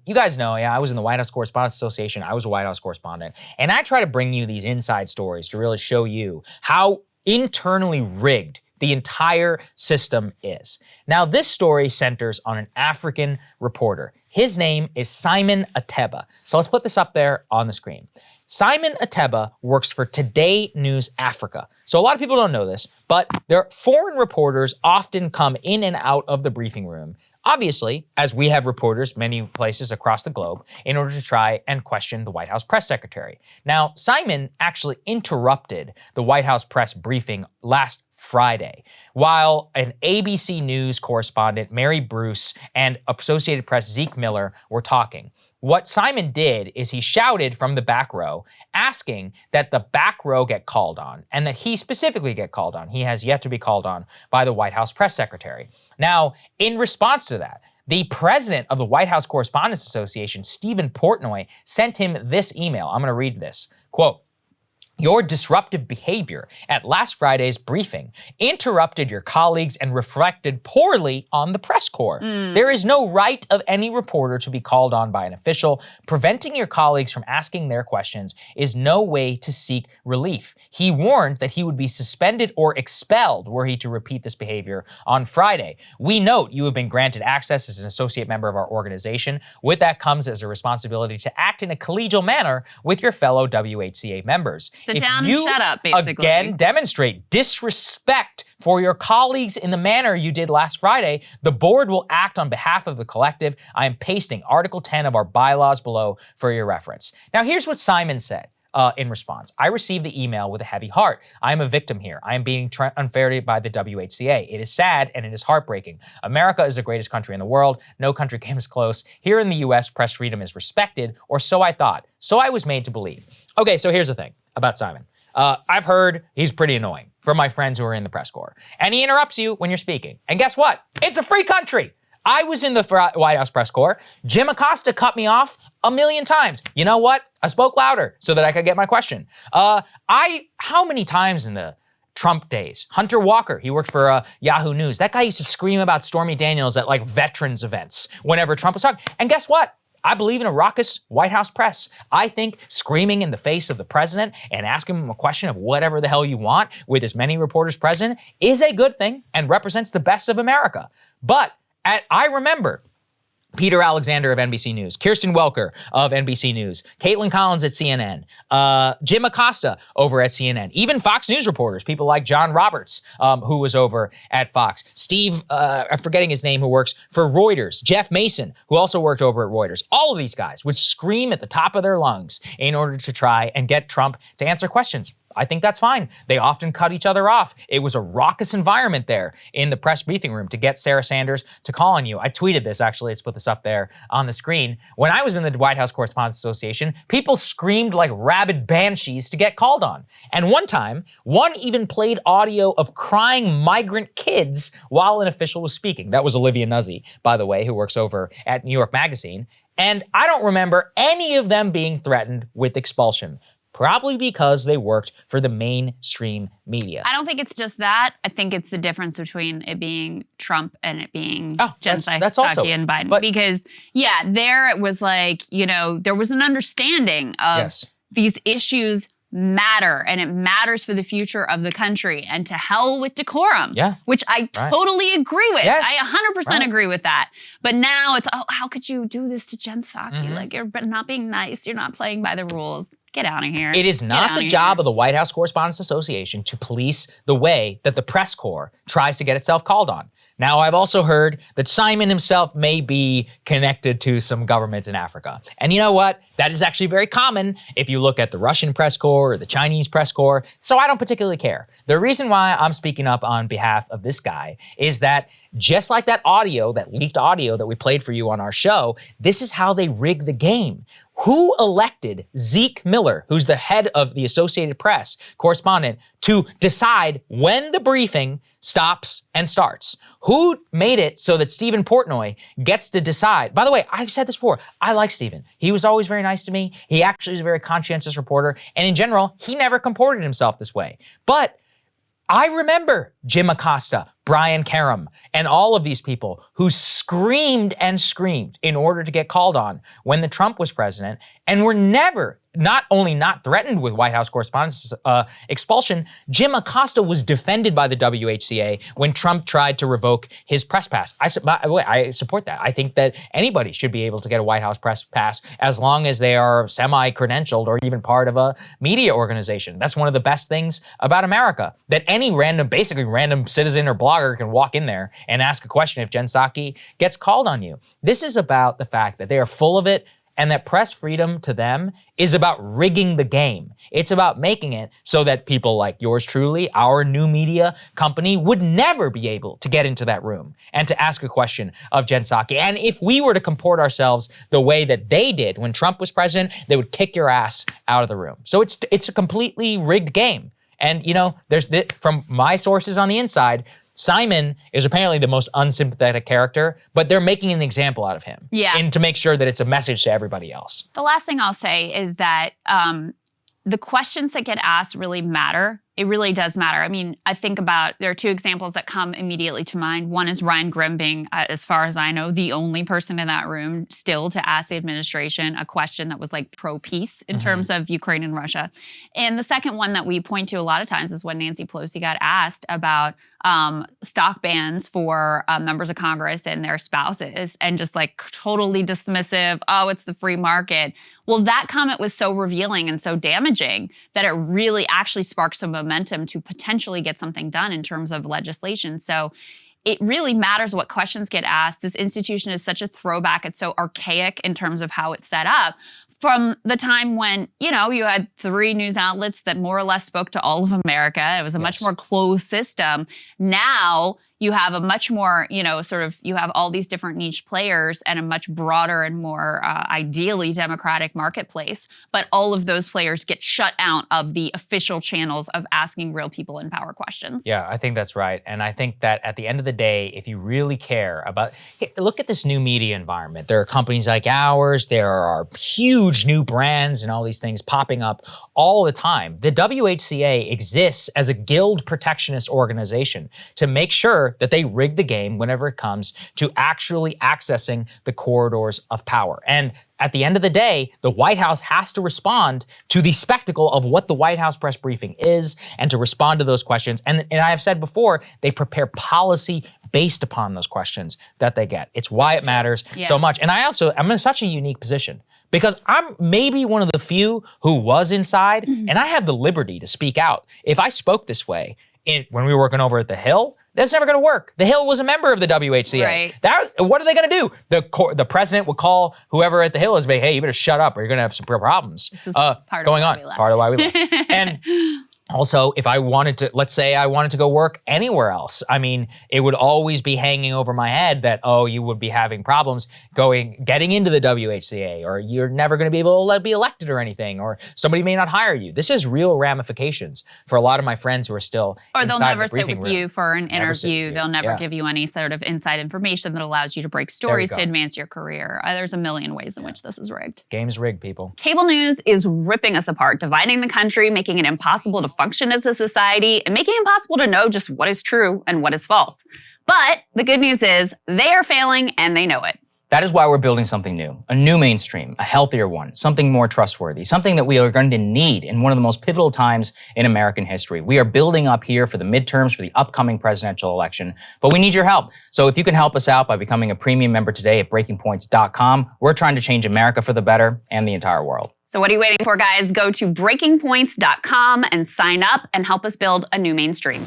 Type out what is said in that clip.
you guys know, I was in the White House Correspondents Association. I was a White House correspondent. And I try to bring you these inside stories to really show you how internally rigged the entire system is. Now, this story centers on an African reporter. His name is Simon Ateba. So let's put this up there on the screen. Simon Ateba works for Today News Africa. So a lot of people don't know this, but foreign reporters often come in and out of the briefing room, obviously, as we have reporters many places across the globe, in order to try and question the White House press secretary. Now, Simon actually interrupted the White House press briefing last Friday, while an ABC News correspondent, Mary Bruce, and Associated Press Zeke Miller were talking. What Simon did is he shouted from the back row, asking that the back row get called on, and that he specifically get called on. He has yet to be called on by the White House press secretary. Now, in response to that, the president of the White House Correspondents Association, Stephen Portnoy, sent him this email. I'm going to read this. Quote, "Your disruptive behavior at last Friday's briefing interrupted your colleagues and reflected poorly on the press corps. There is no right of any reporter to be called on by an official. Preventing your colleagues from asking their questions is no way to seek relief. He warned that he would be suspended or expelled were he to repeat this behavior on Friday. We note you have been granted access as an associate member of our organization. With that comes as a responsibility to act in a collegial manner with your fellow WHCA members. Sit down and shut up, basically. Again, demonstrate disrespect for your colleagues in the manner you did last Friday, the board will act on behalf of the collective. I am pasting Article 10 of our bylaws below for your reference." Now, here's what Simon said in response. "I received the email with a heavy heart. I am a victim here. I am being unfairly by the WHCA. It is sad and it is heartbreaking. America is the greatest country in the world. No country comes close. Here in the US, press freedom is respected, or so I thought. So I was made to believe." Okay, so here's the thing about Simon. I've heard he's pretty annoying from my friends who are in the press corps. And he interrupts you when you're speaking. And guess what? It's a free country. I was in the White House press corps. Jim Acosta cut me off a million times. You know what? I spoke louder so that I could get my question. How many times in the Trump days? Hunter Walker, he worked for Yahoo News. That guy used to scream about Stormy Daniels at like veterans events whenever Trump was talking. And guess what? I believe in a raucous White House press. I think screaming in the face of the president and asking him a question of whatever the hell you want with as many reporters present is a good thing and represents the best of America. But I remember Peter Alexander of NBC News, Kirsten Welker of NBC News, Caitlin Collins at CNN, Jim Acosta over at CNN, even Fox News reporters, people like John Roberts, who was over at Fox, Steve, I'm forgetting his name, who works for Reuters, Jeff Mason, who also worked over at Reuters. All of these guys would scream at the top of their lungs in order to try and get Trump to answer questions. I think that's fine. They often cut each other off. It was a raucous environment there in the press briefing room to get Sarah Sanders to call on you. I tweeted this, actually. Let's put this up there on the screen. When I was in the White House Correspondents Association, people screamed like rabid banshees to get called on. And one time, one even played audio of crying migrant kids while an official was speaking. That was Olivia Nuzzi, by the way, who works over at New York Magazine. And I don't remember any of them being threatened with expulsion. Probably because they worked for the mainstream media. I don't think it's just that. I think it's the difference between it being Trump and it being Jen Psaki and Biden. Because, yeah, there it was like, there was an understanding of these issues matter and it matters for the future of the country, and to hell with decorum, which I totally agree with. I 100% agree with that. But now it's, how could you do this to Jen Psaki? Like, you're not being nice. You're not playing by the rules. Get out of here. It is not the job of the White House Correspondents Association to police the way that the press corps tries to get itself called on. Now, I've also heard that Simon himself may be connected to some governments in Africa. And you know what? That is actually very common if you look at the Russian press corps or the Chinese press corps. So I don't particularly care. The reason why I'm speaking up on behalf of this guy is that just like that audio, that leaked audio that we played for you on our show, this is how they rig the game. Who elected Zeke Miller, who's the head of the Associated Press correspondent, to decide when the briefing stops and starts? Who made it so that Stephen Portnoy gets to decide? By the way, I've said this before. I like Stephen. He was always very nice to me. He actually is a very conscientious reporter. And in general, he never comported himself this way. But I remember Jim Acosta, Brian Karem, and all of these people who screamed and screamed in order to get called on when the Trump was president and were never, not only not threatened with White House correspondence expulsion, Jim Acosta was defended by the WHCA when Trump tried to revoke his press pass. By the way, I support that. I think that anybody should be able to get a White House press pass as long as they are semi-credentialed or even part of a media organization. That's one of the best things about America, that any basically random citizen or blogger can walk in there and ask a question if Jen Psaki gets called on you. This is about the fact that they are full of it, and that press freedom to them is about rigging the game. It's about making it so that people like yours truly, our new media company, would never be able to get into that room and to ask a question of Jen Psaki. And if we were to comport ourselves the way that they did when Trump was president, they would kick your ass out of the room. So it's a completely rigged game. And from my sources on the inside, Simon is apparently the most unsympathetic character, but they're making an example out of him. Yeah. And to make sure that it's a message to everybody else. The last thing I'll say is that the questions that get asked really matter. It really does matter. I mean, there are two examples that come immediately to mind. One is Ryan Grim being, as far as I know, the only person in that room still to ask the administration a question that was like pro-peace in terms of Ukraine and Russia. And the second one that we point to a lot of times is when Nancy Pelosi got asked about stock bans for members of Congress and their spouses, and just like totally dismissive, oh, it's the free market. Well, that comment was so revealing and so damaging that it really actually sparked some momentum to potentially get something done in terms of legislation. So it really matters what questions get asked. This institution is such a throwback. It's so archaic in terms of how it's set up. From the time when, you had 3 news outlets that more or less spoke to all of America. It was a much more closed system. Now you have a much more, you have all these different niche players and a much broader and more ideally democratic marketplace. But all of those players get shut out of the official channels of asking real people in power questions. Yeah, I think that's right. And I think that at the end of the day, if you really care about, look at this new media environment. There are companies like ours. There are huge new brands and all these things popping up all the time. The WHCA exists as a guild protectionist organization to make sure that they rig the game whenever it comes to actually accessing the corridors of power. And at the end of the day, the White House has to respond to the spectacle of what the White House press briefing is and to respond to those questions. And I have said before, they prepare policy based upon those questions that they get. It's why it matters so much. And I'm in such a unique position because I'm maybe one of the few who was inside, and I have the liberty to speak out. If I spoke this way when we were working over at the Hill, that's never going to work. The Hill was a member of the WHCA. Right. What are they going to do? The president would call whoever at the Hill and say, "Hey, you better shut up, or you're going to have some problems." This is part of why we left. And also, if I wanted to, let's say I wanted to go work anywhere else, I mean, it would always be hanging over my head that, you would be having problems getting into the WHCA, or you're never going to be able to be elected or anything, or somebody may not hire you. This has real ramifications for a lot of my friends who are still Or they'll never sit with you for an interview. They'll never give you any sort of inside information that allows you to break stories to advance your career. There's a million ways in which this is rigged. Game's rigged, people. Cable news is ripping us apart, dividing the country, making it impossible to function as a society, and making it impossible to know just what is true and what is false. But the good news is they are failing and they know it. That is why we're building something new, a new mainstream, a healthier one, something more trustworthy, something that we are going to need in one of the most pivotal times in American history. We are building up here for the midterms, for the upcoming presidential election, but we need your help. So if you can help us out by becoming a premium member today at breakingpoints.com, we're trying to change America for the better and the entire world. So what are you waiting for, guys? Go to breakingpoints.com and sign up and help us build a new mainstream.